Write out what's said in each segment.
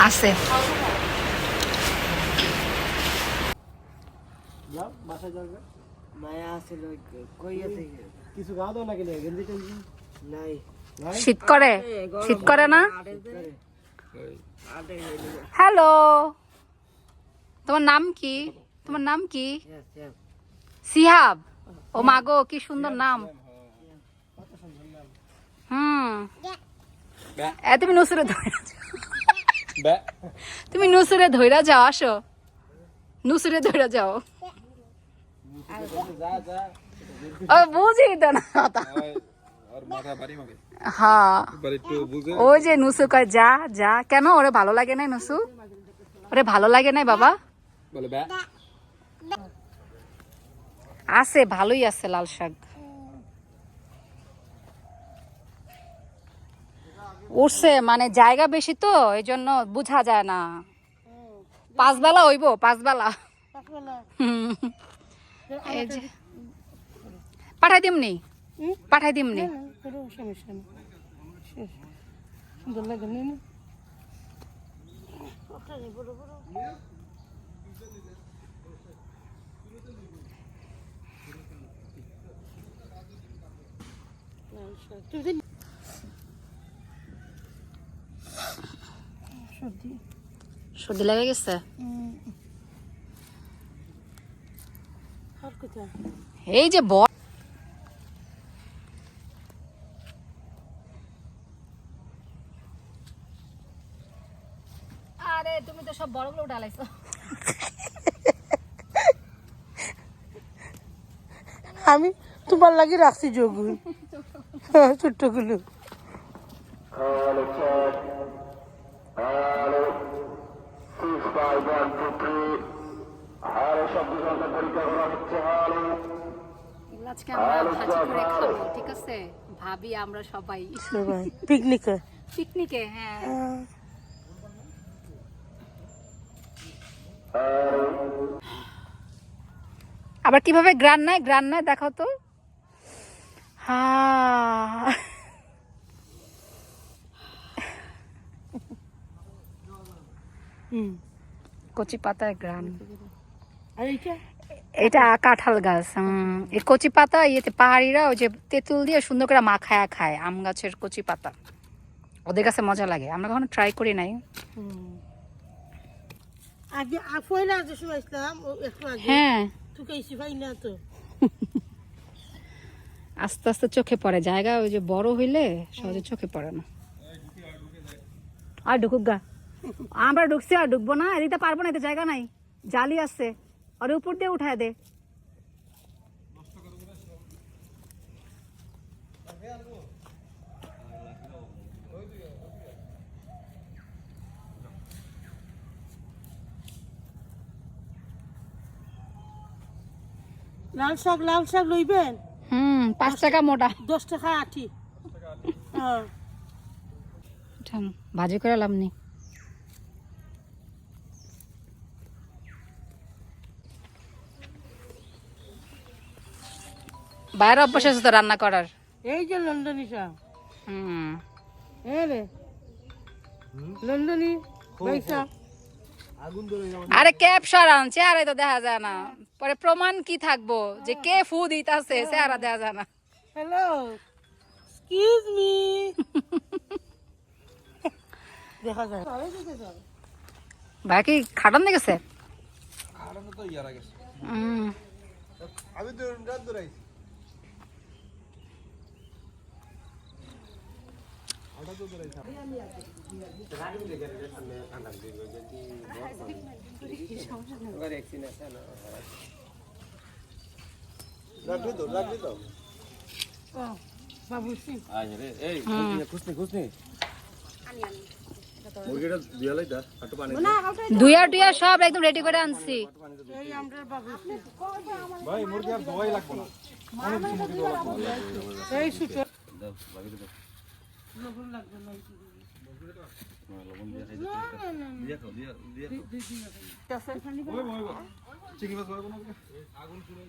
আছে শীত করে শীত করে না। হ্যালো, তোমার নাম কি? তোমার নাম কি? সিহাব। ও মাগো কি সুন্দর নাম। তুমি নুসুরে তুমি নুসুরে ধইরা যাও, আসো নুসুরে ধইরা যাও। ও বুঝি তো না কথা। হ্যাঁ ওই যে নুসু কয় যা যা। কেন ওরে ভালো লাগে না? নুসু ওরে ভালো লাগে না বাবা? আছে ভালোই আছে লাল শাক। উঠছে মানে জায়গা বেশি তো এই জন্য বুঝা যায় না। 5 বেলা হইব, 5 বেলা। পাঠাই দিমনি, পাঠাই দিমনি। সর্দি লেগে গেছে। এই যে আরে তুমি তো সব বড়গুলো ডালাইছো। আমি তোমার লাগি রাখছি যোগুল ছোট্টগুলো। আজকে আমরা ভাজি করে খাবো, ঠিক আছে ভাবি আমরা সবাই পিকনিকে। পিকনিকে হ্যাঁ। আবার কিভাবে গ্রান নাই, গ্রান নাই দেখাও তো। হ্যাঁ কচি পাতায় গ্রান। এটা কাঁঠাল গাছ। এই কচি পাতা ইয়েতে পাহাড়িরা ওই যে তেঁতুল দিয়ে সুন্দর করে মাখায়া খায়। আম গাছের কচি পাতা ওদের কাছে মজা লাগে। আমরা কখনো ট্রাই করি নাই। হ্যাঁ আস্তে আস্তে চোখে পড়ে জায়গা। ওই যে বড় হইলে সহজে চোখে পড়ে না। আর ঢুকুক গা, আমরা ঢুকছি আর ঢুকবো না। এদিকে পারবো না, এতে জায়গা নাই, জালি আছে। আর উপর দিয়ে উঠায় দে। লাল শাক লইবেন? 5 টাকা মোটা, 10 টাকা আটি। ভাজি করে লাভ নেই। বাইরে অভ্যাস আছে তো রান্না করার। এই যে লন্ডনী শাক। রে লন্ডনী পয়সা। আরে ক্যাপ সরান, চেহারা তো দেখা যায় না। পরে প্রমাণ কি থাকবো যে কে ফু দিতাছে, চেহারা দেখা যায় না। Hello excuse me. দেখা যায় ভাই কি খাটান দেখেছে? খাটানো তো ইয়ারা গেছে। আমি তো রাত ধরে আইছি। আটা তো ধরে আইছি। রাগি লেগে গেছে সামনে ঠান্ডা দিয়ে যদি ওর এক্সিন আছে না। রাগলি তো ও বাবুসি আয় রে এই খুশনি আনি মুরগিটা দিয়া লাইদা একটু পানি দুইয়া টুইয়া সব একদম রেডি করে আনছি। এই আমরা বাবুসি ভাই মুরগি আর ধোয়াই লাগবে না। অনেক মুরগি ধোয়া লাগবে। এই সুতো দাও বাকি দাও। লবণ লাগবে না লবণ দিয়ে খাইতে দিয়ে খাও দিয়ে খাও চিংড়ি মাছ বয় কোনো আগুন পুরো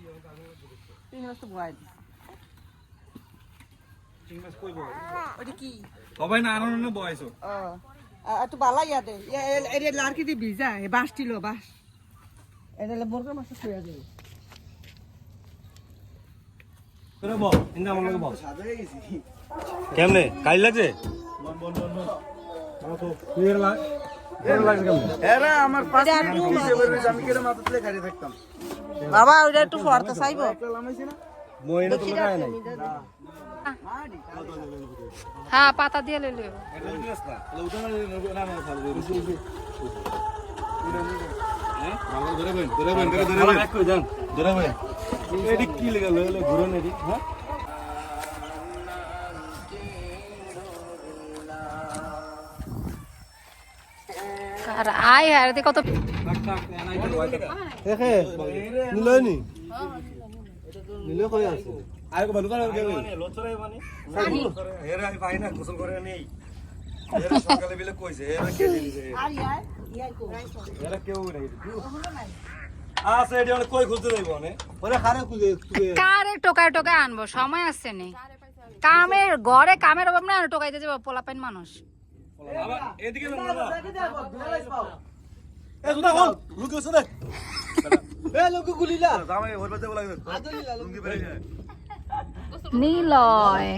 চিংড়ি মাছ তো বয় দিছি চিংড়ি মাছ কই বয় ওটা কি সবাই না আনন্দ বয়সো একটু বালা ইয়াতে এটা লাড়কি দিয়ে ভিজা বাঁশ ছিল বাঁশ এটা বরকার মাছ শুয়ে যাবে করে বল ইন্দা আমার লাগে বল কেমনে কাল লাগছে বাবা ওটা একটু ফরতে চাইবো হ্যাঁ পাতা দিয়ে লইলো আর আয় আর কত কারে টোকায় টোকায় আনবো সময় আসছে নি কামের ঘরে কামের অভাব না টোকাইতে যাবো পোলাপাইন মানুষ নিলয়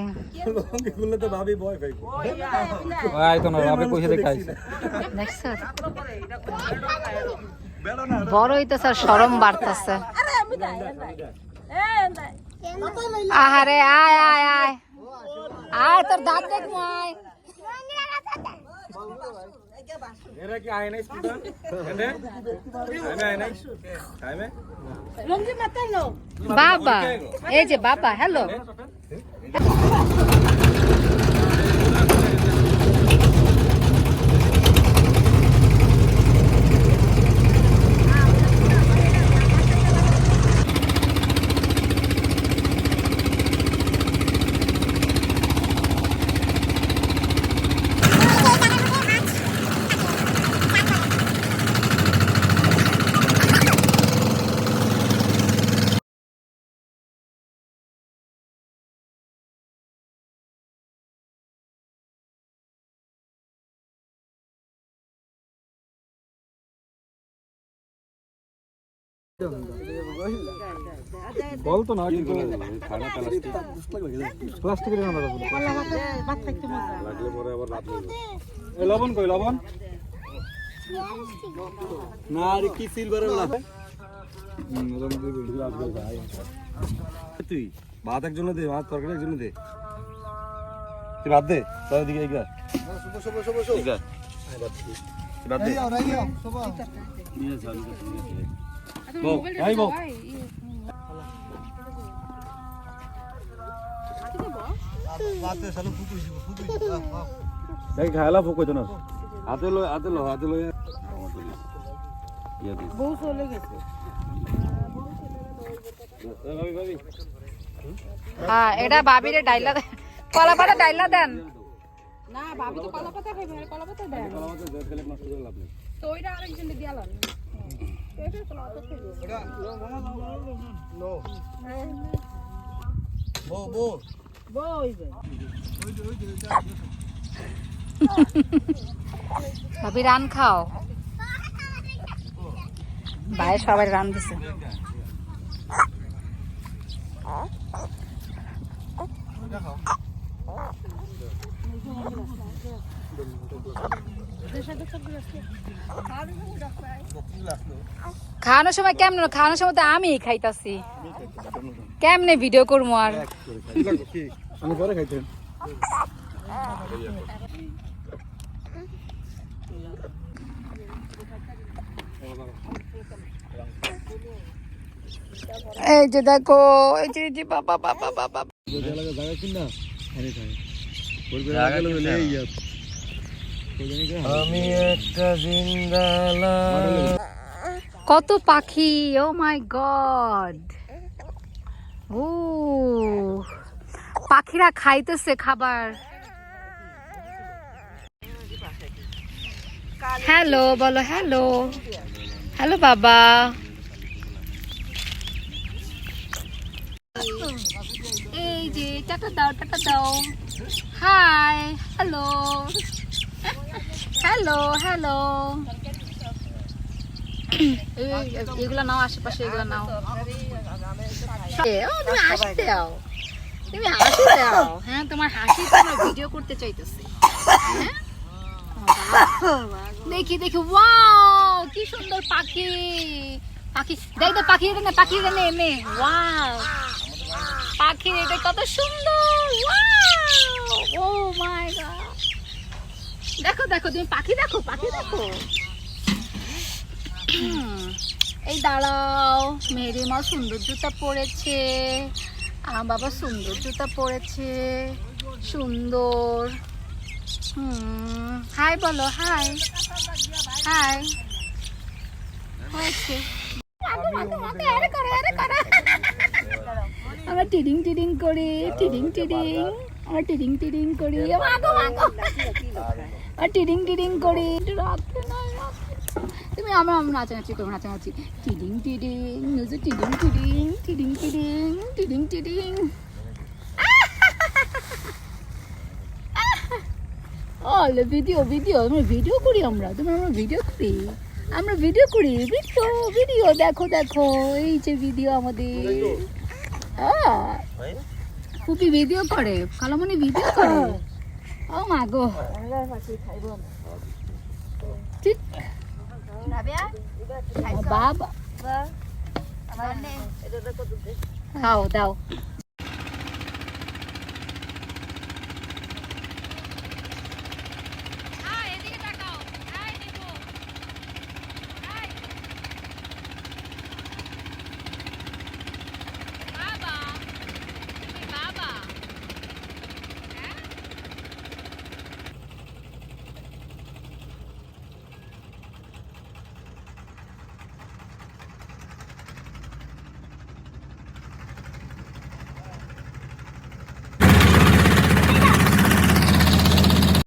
দেখছো বড়ই তো স্যার সরম বাড়তেছে আহারে আয় আয় আয় আয় তোর দাঁত দেখ আয় এরা কি আয় নাই স্কুটার এনে আয় নাই টাইমে রঞ্জি মাতালো বাবা এই যে বাবা হ্যালো বলতো না কিন্তু খানা প্লাস্টিকের না লাগলে পরে আবার রাত এই লবণ কই লবণ না আর কি সিলভারের লাগবে তুই ভাত একজনে দে ভাত তরকারি একজনে দে তুই ভাত দে তোর দিকে এইগা এইগা ভাত দে নিয়ে যাবি বল আই বল দেখ খাইলা ফুক কইতো না হাতে লয় বউ চলে গেছে ভাবি হ্যাঁ এটা বাবিরে ডাইলা দেন কলা পাতা ডাইলা দেন না ভাবি তো কলা পাতা খাইবে কলা পাতা দেন আমাদের দেড় খেলে নষ্ট করে লাভ নেই তো ওইটা আরেকজন দিয়ালাম ভাবি রান খাও ভাই সবাই রান দিছে খাওয়ানোর সময় কেমন খাওয়ানোর সময় তো আমি খাইতাছি কেমনে ভিডিও করবো আর আমি পরে খাইতেন এই যে দেখো এই যে বাবা বাবা বাবা জায়গা কিনা আমি একটা জিন্দালা কত পাখি ও মাই গড ও পাখিরা খাইতেছে খাবার হ্যালো বলো, হ্যালো হ্যালো বাবা। এই যে টাটা দাও, টাটা দাও। Hi, hello hello hello. এগুলো নাও, আশেপাশে এগুলো নাও। তুমি হাসি দাও, তুমি হাসি দাও। হ্যাঁ, তোমার হাসি তোমার ভিডিও করতে চাইতেছি। হ্যাঁ, দেখি দেখি, ওয়াও কি সুন্দর পাখি। পাখি দেখ তো, পাখি এনে, পাখি এনে এনে। ওয়াও, পাখি এটা কত সুন্দর। ও মাই গড, দেখো দেখো তুমি পাখি দেখো, পাখি দেখো। এই দাঁড়াও, মেরি মা সুন্দর জুতা পরেছে, আমার বাবা সুন্দর জুতা পরেছে, সুন্দর। হাই বলো, হাই হাই। হয়েছে, আমরা টিডিং টিডিং করি, টিডিং টিডিং, আমরা টিডিং টিডিং করি, টিডিং টিডিং করি। তুমি আমরা নাচানাচি করবো, নাচানাচি। টিডিং টিডিং, নিজে টিডিং টিডিং, টিডিং টিডিং, টিডিং টিডিং। অলে ভিডিও ভিডিও, আমরা ভিডিও করি, আমরা ভিডিও করি, আমরা ভিডিও করি, ভিডিও ভিডিও। দেখো দেখো, এই যে ভিডিও আমাদের। পুপি ভিডিও করে, খালামণি ভিডিও করে। ও মা গো, ঠিক বাবা। দাও দাও,